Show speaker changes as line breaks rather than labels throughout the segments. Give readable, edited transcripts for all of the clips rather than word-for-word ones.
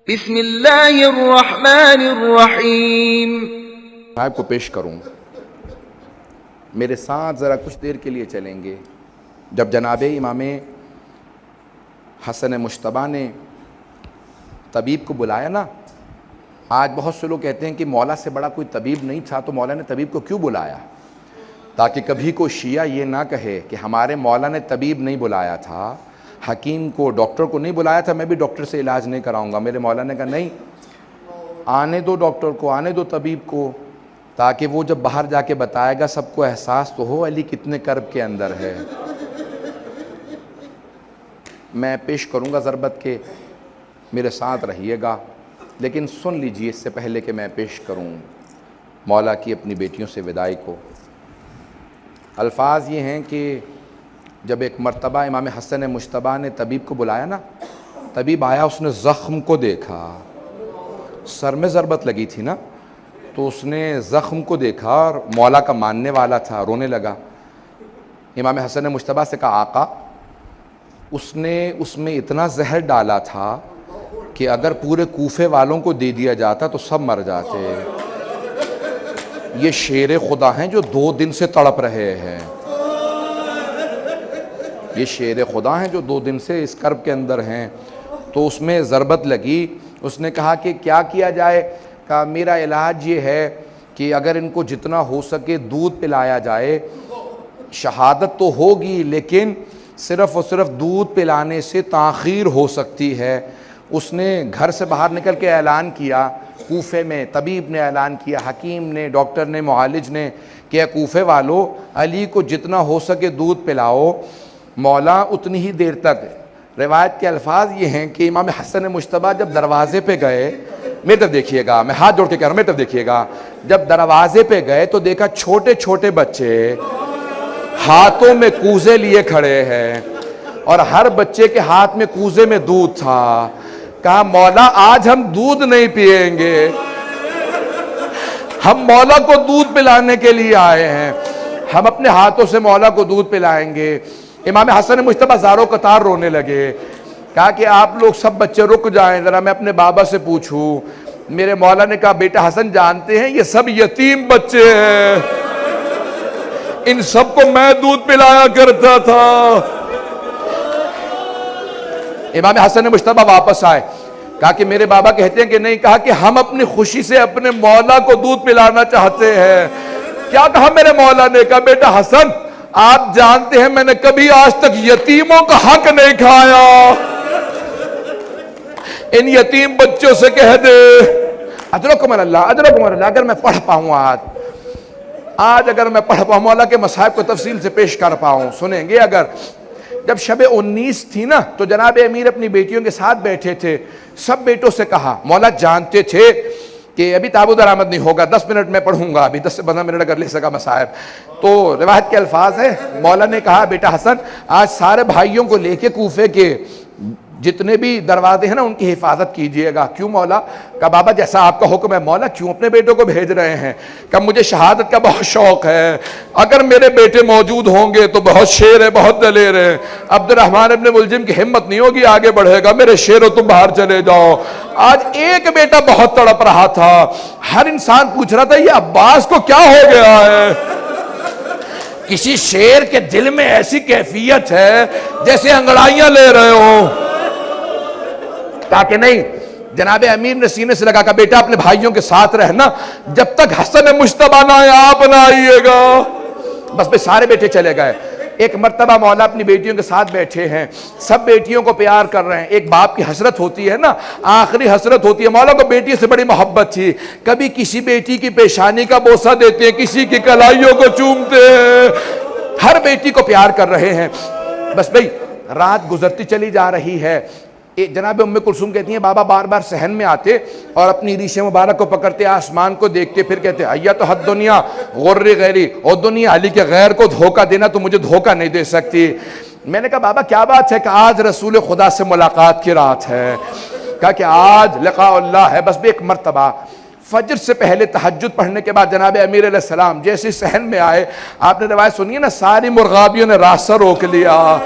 بسم اللہ الرحمن الرحیم.
صاحب کو پیش کروں، میرے ساتھ ذرا کچھ دیر کے لیے چلیں گے. جب جناب امام حسن مجتبیٰ نے طبیب کو بلایا نا، آج بہت سے لوگ کہتے ہیں کہ مولا سے بڑا کوئی طبیب نہیں تھا تو مولا نے طبیب کو کیوں بلایا، تاکہ کبھی کوئی شیعہ یہ نہ کہے کہ ہمارے مولا نے طبیب نہیں بلایا تھا، حکیم کو، ڈاکٹر کو نہیں بلایا تھا، میں بھی ڈاکٹر سے علاج نہیں کراؤں گا. میرے مولا نے کہا نہیں، آنے دو ڈاکٹر کو، آنے دو طبیب کو، تاکہ وہ جب باہر جا کے بتائے گا سب کو احساس تو ہو علی کتنے کرب کے اندر ہے. میں پیش کروں گا ضربت کے، میرے ساتھ رہیے گا، لیکن سن لیجئے اس سے پہلے کہ میں پیش کروں مولا کی اپنی بیٹیوں سے وداعی کو. الفاظ یہ ہیں کہ جب ایک مرتبہ امام حسن مجتبیٰ نے طبیب کو بلایا نا، طبیب آیا، اس نے زخم کو دیکھا، سر میں ضربت لگی تھی نا، تو اس نے زخم کو دیکھا اور مولا کا ماننے والا تھا، رونے لگا. امام حسن مجتبیٰ سے کہا آقا، اس نے اس میں اتنا زہر ڈالا تھا کہ اگر پورے کوفے والوں کو دے دیا جاتا تو سب مر جاتے. یہ شیر خدا ہیں جو 2 دن سے تڑپ رہے ہیں، یہ شیر خدا ہیں جو 2 دن سے اس کرب کے اندر ہیں. تو اس میں ضربت لگی، اس نے کہا کہ کیا کیا جائے؟ کہا میرا علاج یہ ہے کہ اگر ان کو جتنا ہو سکے دودھ پلایا جائے. شہادت تو ہوگی لیکن صرف اور صرف دودھ پلانے سے تاخیر ہو سکتی ہے. اس نے گھر سے باہر نکل کے اعلان کیا، کوفے میں طبیب نے اعلان کیا، حکیم نے، ڈاکٹر نے، معالج نے، کہ کوفے والو علی کو جتنا ہو سکے دودھ پلاؤ. مولا اتنی ہی دیر تک، روایت کے الفاظ یہ ہیں کہ امام حسن مجتبیٰ جب دروازے پہ گئے، میرے طرف دیکھیے گا، میں ہاتھ جوڑ کے کہہ رہا ہوں، میرے طرف دیکھیے گا، جب دروازے پہ گئے تو دیکھا چھوٹے چھوٹے بچے ہاتھوں میں کوزے لیے کھڑے ہیں اور ہر بچے کے ہاتھ میں کوزے میں دودھ تھا. کہا مولا آج ہم دودھ نہیں پیئیں گے، ہم مولا کو دودھ پلانے کے لیے آئے ہیں، ہم اپنے ہاتھوں سے مولا کو دودھ پلائیں گے. امام حسن مجتبیٰ زاروں قطار رونے لگے. کہا کہ آپ لوگ سب بچے رک جائیں، ذرا میں اپنے بابا سے پوچھوں. میرے مولا نے کہا بیٹا حسن جانتے ہیں یہ سب یتیم بچے ہیں، ان سب کو میں دودھ پلایا کرتا تھا. امام حسن مجتبیٰ واپس آئے، کہا کہ میرے بابا کہتے ہیں کہ نہیں. کہا کہ ہم اپنی خوشی سے اپنے مولا کو دودھ پلانا چاہتے ہیں. کیا کہا میرے مولا نے؟ کہا بیٹا حسن آپ جانتے ہیں میں نے کبھی آج تک یتیموں کا حق نہیں کھایا، ان یتیم بچوں سے کہہ دے اجرکم اللہ، اجرکم اللہ. اگر میں پڑھ پاؤں آج اگر میں پڑھ پاؤں، مولا کے مصائب کو تفصیل سے پیش کر پاؤں، سنیں گے. اگر جب شب 19 تھی نا تو جناب امیر اپنی بیٹیوں کے ساتھ بیٹھے تھے. سب بیٹوں سے کہا، مولا جانتے تھے کہ ابھی تابوت درآمد نہیں ہوگا، 10 منٹ میں پڑھوں گا، ابھی 10 سے 15 منٹ اگر لے سکا مصائب. تو روایت کے الفاظ ہیں، مولا نے کہا بیٹا حسن آج سارے بھائیوں کو لے کے کوفے کے جتنے بھی دروازے ہیں نا ان کی حفاظت کیجئے گا. کیوں مولا؟ کہا بابا جیسا آپ کا حکم ہے. مولا کیوں اپنے بیٹوں کو بھیج رہے ہیں؟ کہا مجھے شہادت کا بہت شوق ہے، اگر میرے بیٹے موجود ہوں گے تو بہت شیر ہے، بہت دلیر ہے. عبد الرحمن ابن ملجم کی ہمت نہیں ہوگی آگے بڑھے گا، میرے شیرو تم باہر چلے جاؤ. آج ایک بیٹا بہت تڑپ رہا تھا، ہر انسان پوچھ رہا تھا یہ عباس کو کیا ہو گیا ہے. کسی شیر کے دل میں ایسی کیفیت ہے جیسے انگڑائیاں لے رہے ہوں. کہا کہ نہیں. جناب امیر نے سینے سے لگا، کہا بیٹا اپنے بھائیوں کے ساتھ رہنا، جب تک حسن مجتبیٰ نہ آئے آپ نہ آئیے گا. بس پہ سارے بیٹے چلے گئے. ایک مرتبہ مولا اپنی بیٹیوں کے ساتھ بیٹھے ہیں، سب بیٹیوں کو پیار کر رہے ہیں. ایک باپ کی حسرت ہوتی ہے نا، آخری حسرت ہوتی ہے. مولا کو بیٹی سے بڑی محبت تھی، کبھی کسی بیٹی کی پیشانی کا بوسہ دیتے ہیں، کسی کی کلائیوں کو چومتے ہیں، ہر بیٹی کو پیار کر رہے ہیں. بس بھئی رات گزرتی چلی جا رہی ہے. جناب ام کلثوم کہتی ہیں بابا بار بار صحن میں آتے اور اپنی ریش مبارک کو پکڑتے، آسمان کو دیکھتے، پھر کہتے ایت حد دنیا غر غیری، او دنیا علی کے غیر کو دھوکہ دینا تو مجھے دھوکہ نہیں دے سکتی. میں نے کہا بابا کیا بات ہے؟ کہ آج رسول خدا سے ملاقات کی رات ہے. کہا کہ آج لقاء اللہ ہے. بس بھی ایک مرتبہ فجر سے پہلے تہجد پڑھنے کے بعد جناب امیر علیہ السلام جیسے صحن میں آئے، آپ نے روایت سنی ہے نا، ساری مرغابیوں نے راستہ روک لیا.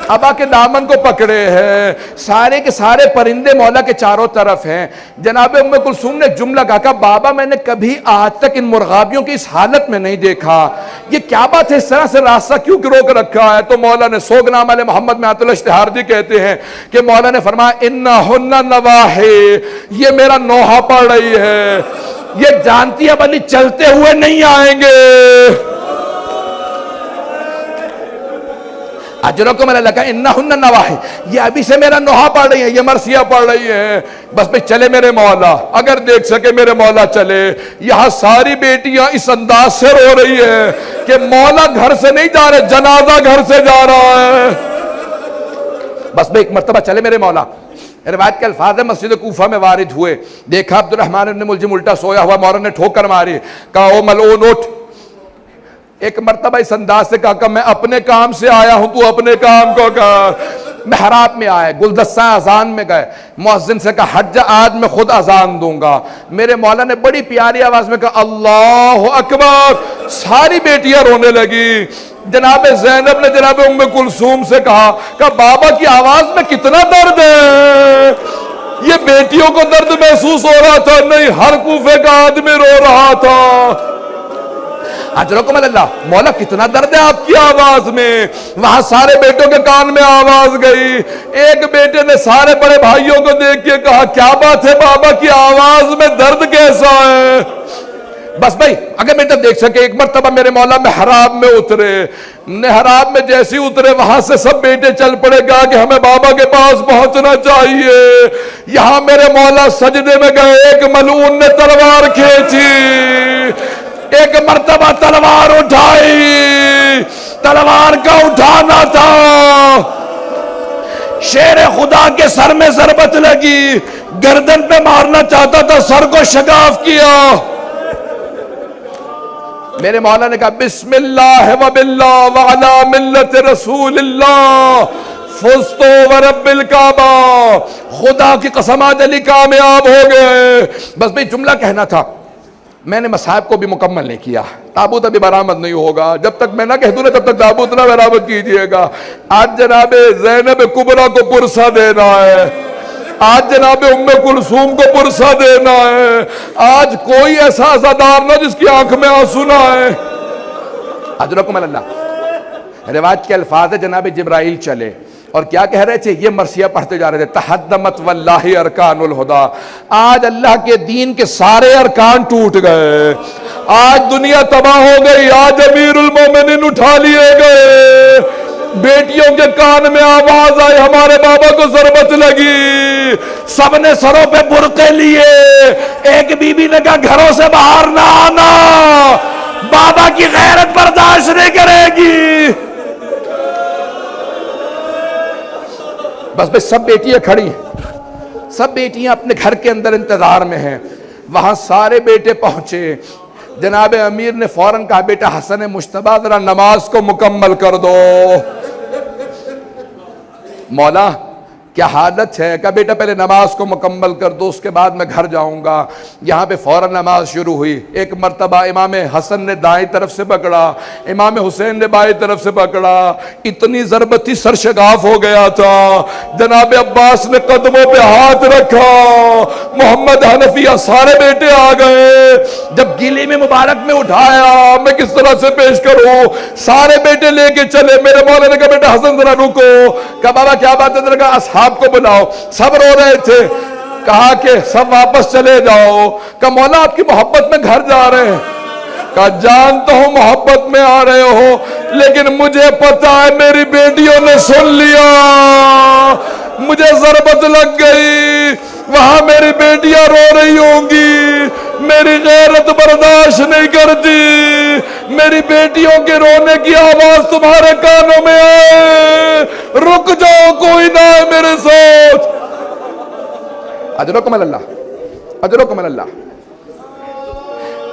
ابا کے دامن کو پکڑے ہیں، سارے کے سارے پرندے مولا کے چاروں طرف ہیں۔ جناب ام کلثوم نے ایک جملہ کہا، بابا میں نے کبھی آج تک ان مرغابیوں کی اس حالت میں نہیں دیکھا، یہ کیا بات ہے، اس طرح سے راستہ کیوں روک رکھا ہے؟ تو مولا نے سوگنام علیہ محمد میں آیت الاشتہاردی کہتے ہیں کہ مولا نے فرمایا انہن نواحی، یہ میرا نوحہ پڑھ رہی ہے، یہ جانتی ہے بلی چلتے ہوئے نہیں آئیں گے۔ اجرکم اللہ کا انہن نواحی، یہ ابھی سے میرا نوحہ پڑھ رہی ہے، یہ مرثیہ پڑھ رہی ہے، بس بھئی چلے میرے مولا، اگر دیکھ سکے میرے مولا چلے۔ یہاں ساری بیٹیاں اس انداز سے رو رہی ہیں کہ مولا گھر سے نہیں جا رہے، جنازہ گھر سے جا رہا ہے، بس بھئی ایک مرتبہ چلے میرے مولا۔ روایت کے الفاظ مسجد کوفہ میں وارد ہوئے، دیکھا عبد الرحمن بن ملجم الٹا سویا ہوا، مولا نے ٹھوکر ماری، کہا او ملعون اٹھ۔ ایک مرتبہ اس انداز سے کہا کہ میں اپنے کام سے آیا ہوں، تو اپنے کام کو کر۔ محراب میں آئے، گلدستہ اذان میں گئے، مؤذن سے کہا حج آج میں خود اذان دوں گا۔ میرے مولا نے بڑی پیاری آواز میں کہا اللہ اکبر، ساری بیٹیاں رونے لگی۔ جناب زینب نے جناب ام کلثوم سے کہا کہ بابا کی آواز میں کتنا درد ہے، یہ بیٹیوں کو درد محسوس ہو رہا تھا؟ نہیں، ہر کوفے کا آدمی رو رہا تھا۔ اجرکم اللہ، مولا کتنا درد ہے آپ کی آواز میں۔ وہاں سارے بیٹوں کے کان میں آواز گئی، ایک بیٹے نے سارے بڑے بھائیوں کو دیکھ کے کہا کیا بات ہے بابا کی آواز میں درد کیسا ہے؟ بس بھائی اگر بیٹا دیکھ سکے، ایک مرتبہ میرے مولا محراب میں اترے، محراب میں جیسے اترے وہاں سے سب بیٹے چل پڑے، کہا کہ ہمیں بابا کے پاس پہنچنا چاہیے۔ یہاں میرے مولا سجدے میں گئے، ایک ملعون نے تلوار کھینچی، ایک مرتبہ تلوار اٹھائی، تلوار کا اٹھانا تھا، شیر خدا کے سر میں ضربت لگی، گردن پہ مارنا چاہتا تھا، سر کو شگاف کیا۔ میرے مولا نے کہا بسم اللہ و باللہ وعلا ملت رسول اللہ فزت ورب الکعبہ، خدا کی قسم آج علی کامیاب ہو گئے۔ بس بھئی جملہ کہنا تھا، میں نے مصاحب کو بھی مکمل نہیں کیا، تابوت ابھی برآمد نہیں ہوگا، جب تک میں نہ کہہ دوں نا تب تک تابوت نہ برآمد کیجئے گا۔ آج جناب زینب کبریٰ کو پرسہ دینا ہے، آج جناب ام کلثوم کو پرسہ دینا ہے، آج کوئی ایسا عزادار نہ جس کی آنکھ میں آنسو نہ آئے۔ اجرکم اللہ، روایت کے الفاظ ہے جناب جبرائیل چلے اور کیا کہہ رہے تھے، یہ مرثیہ پڑھتے جا رہے تھے، تحدمت واللہ ارکان الہدا، آج اللہ کے دین کے سارے ارکان ٹوٹ گئے، آج دنیا تباہ ہو گئی، آج امیر المومنین اٹھا لیے گئے۔ بیٹیوں کے کان میں آواز آئی، ہمارے بابا کو ضربت لگی، سب نے سروں پہ برقعے لیے، ایک بی بی نے کہا گھروں سے باہر نہ آنا، بابا کی غیرت برداشت نہیں کرے گی۔ بس بس سب بیٹیاں کھڑی ہیں، سب بیٹیاں اپنے گھر کے اندر انتظار میں ہیں۔ وہاں سارے بیٹے پہنچے، جناب امیر نے فوراً کہا بیٹا حسن مجتبیٰ ذرا نماز کو مکمل کر دو۔ مولا کیا حالت ہے؟ کہا بیٹا پہلے نماز کو مکمل کر دو، اس کے بعد میں گھر جاؤں گا۔ یہاں پہ فوراً نماز شروع ہوئی، ایک مرتبہ امام حسن نے دائیں طرف سے پکڑا، امام حسین نے بائیں طرف سے پکڑا، اتنی ضربت تھی سر شگاف ہو گیا تھا۔ جناب عباس نے قدموں پہ ہاتھ رکھا، محمد حنفیہ سارے بیٹے آ گئے، جب گیلی میں مبارک میں اٹھایا میں کس طرح سے پیش کروں، سارے بیٹے لے کے چلے۔ میرے مولا نے کہا بیٹا حسن ذرا رکو، کہا بابا کیا بات ہے؟ ذرا کہا اصحاب کو بلاؤ، سب رو رہے تھے، کہا کہ سب واپس چلے جاؤ۔ کہا مولا آپ کی محبت میں گھر جا رہے ہیں، کہا جانتا ہوں محبت میں آ رہے ہو، لیکن مجھے پتا ہے میری بیٹیوں نے سن لیا، مجھے ضربت لگ گئی، وہاں میری بیٹیاں رو رہی ہوں گی، میری غیرت برداشت نہیں کرتی، میری بیٹیوں کے رونے کی آواز تمہارے کانوں میں آئے، رک جاؤ کوئی نہ ہے میرے ساتھ۔ اجرکم اللہ، اجرکم اللہ۔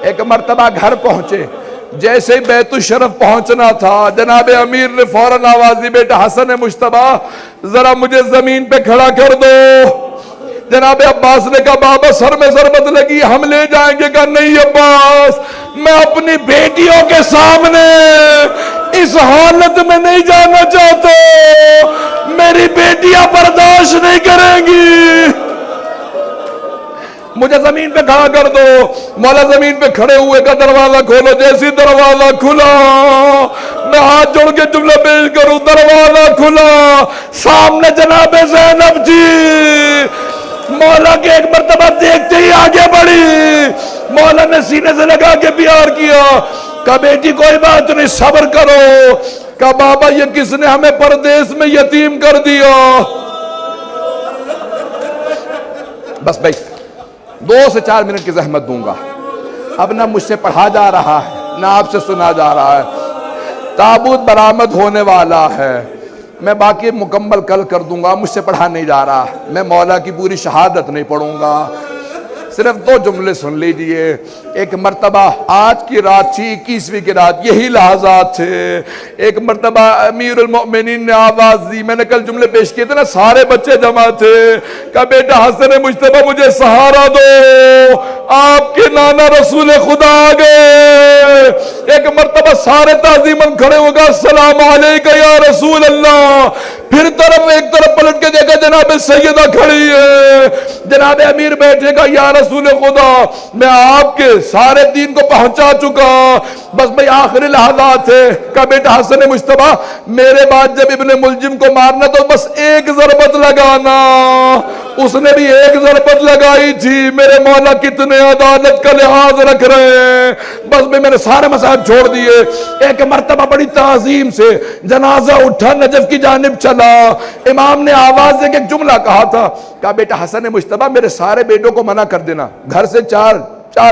ایک مرتبہ گھر پہنچے، جیسے بیت الشرف پہنچنا تھا جناب امیر نے فوراً آواز دی بیٹا حسن مجتبیٰ ذرا مجھے زمین پہ کھڑا کر دو۔ جناب عباس نے کہا بابا سر میں ضربت لگی، ہم لے جائیں گے۔ کہا نہیں عباس، میں اپنی بیٹیوں کے سامنے اس حالت میں نہیں جانا چاہتا، میری بیٹیاں برداشت نہیں کریں گی، مجھے زمین پہ کھڑا کر دو۔ مولا زمین پہ کھڑے ہوئے کا دروازہ کھولو، جیسی دروازہ کھلا میں ہاتھ جوڑ کے جملہ پیش کروں، دروازہ کھلا، سامنے جناب زینب جی مولا کے ایک مرتبہ دیکھتے ہی آگے بڑھی، مولا نے سینے سے لگا کے پیار کیا، کہا بیٹی کوئی بات نہیں صبر کرو، کہا بابا یہ کس نے ہمیں پردیس میں یتیم کر دیا۔ بس بھائی 2 سے 4 منٹ کی زحمت دوں گا، اب نہ مجھ سے پڑھا جا رہا ہے نہ آپ سے سنا جا رہا ہے، تابوت برآمد ہونے والا ہے، میں باقی مکمل کل کر دوں گا، مجھ سے پڑھا نہیں جا رہا، میں مولا کی پوری شہادت نہیں پڑھوں گا، صرف 2 جملے سن لیجئے۔ ایک مرتبہ آج کی رات تھی، 21ویں کی رات، یہی لحظات تھے، ایک مرتبہ امیر المؤمنین نے آواز دی، میں نے کل جملے پیش کیے تھے نا، سارے بچے جمع تھے، کہا بیٹا حسن مجتبیٰ مجھے سہارا دو، آپ کے نانا رسول خدا آ گئے۔ ایک مرتبہ سارے تعظیماً کھڑے ہو گئے، السلام علیکہ یا رسول اللہ، پھر ایک طرف پلٹ کے دیکھا جناب سیدہ کھڑی ہے، جناب امیر بیٹھے گا، یا رسول خدا میں آپ کے سارے دین کو پہنچا چکا، بس بھئی آخری لحظات ہے، کہا بیٹا حسن مجتبیٰ میرے بعد جب ابن ملجم کو مارنا تو بس ایک ضربت لگانا، اس نے بھی ایک ضربت لگائی تھی، میرے مولا کتنے عدالت کا لحاظ رکھ رہے ہیں، بس میں نے سارے مصائب چھوڑ دیے۔ ایک مرتبہ بڑی تعظیم سے جنازہ اٹھا، نجف کی جانب چلا، امام نے آواز دے کے ایک جملہ کہا تھا، کہا بیٹا حسن مجتبیٰ میرے سارے بیٹوں کو منع کر دینا، گھر سے 4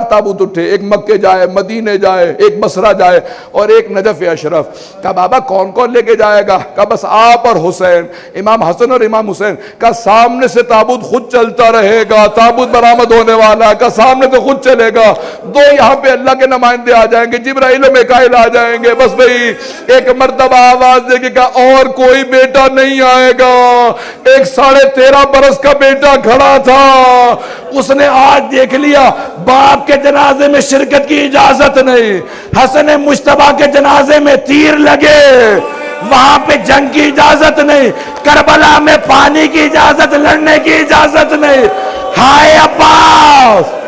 تابوت اٹھے، ایک مکے جائے، مدینے جائے، ایک بصرہ جائے اور ایک نجف اشرف، کہا بابا کون کون لے کے جائے گا، کہا بس آپ اور حسین، امام حسن اور امام حسین، کہا سامنے سے تابوت خود چلتا رہے گا، تابوت برآمد ہونے والا ہے، کہا سامنے سے خود چلے گا، 2 یہاں پہ اللہ کے نمائندے آ جائیں گے، جبرائیل و میکائیل آ جائیں گے، بس بھئی ایک مرتبہ آواز دے کے کہا اور کوئی بیٹا نہیں آئے گا، ایک 13.5 برس کا بیٹا کھڑا تھا، اس نے آج دیکھ لیا باپ کے جنازے میں شرکت کی اجازت نہیں، حسن مجتبیٰ کے جنازے میں تیر لگے، وہاں پہ جنگ کی اجازت نہیں، کربلا میں پانی کی اجازت، لڑنے کی اجازت نہیں، ہائے عباس۔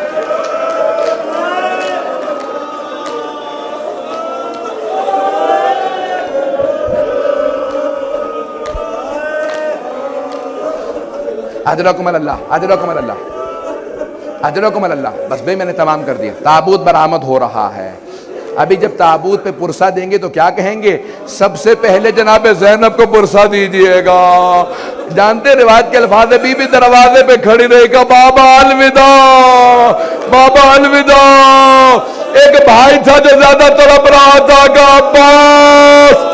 اجرکم اللہ، اجرکم اللہ، اجرکم اللہ، بس بھئی میں نے تمام کر دیا، تابوت برآمد ہو رہا ہے، ابھی جب تابوت پہ پرسہ دیں گے تو کیا کہیں گے، سب سے پہلے جناب زینب کو پرسہ دیجئے گا، جانتے روایت کے الفاظ ہے، بی بی دروازے پہ کھڑی رہے گا، بابا الوداع، بابا الوداع، ایک بھائی تھا جو زیادہ تڑپ رہا تھا کہ عباس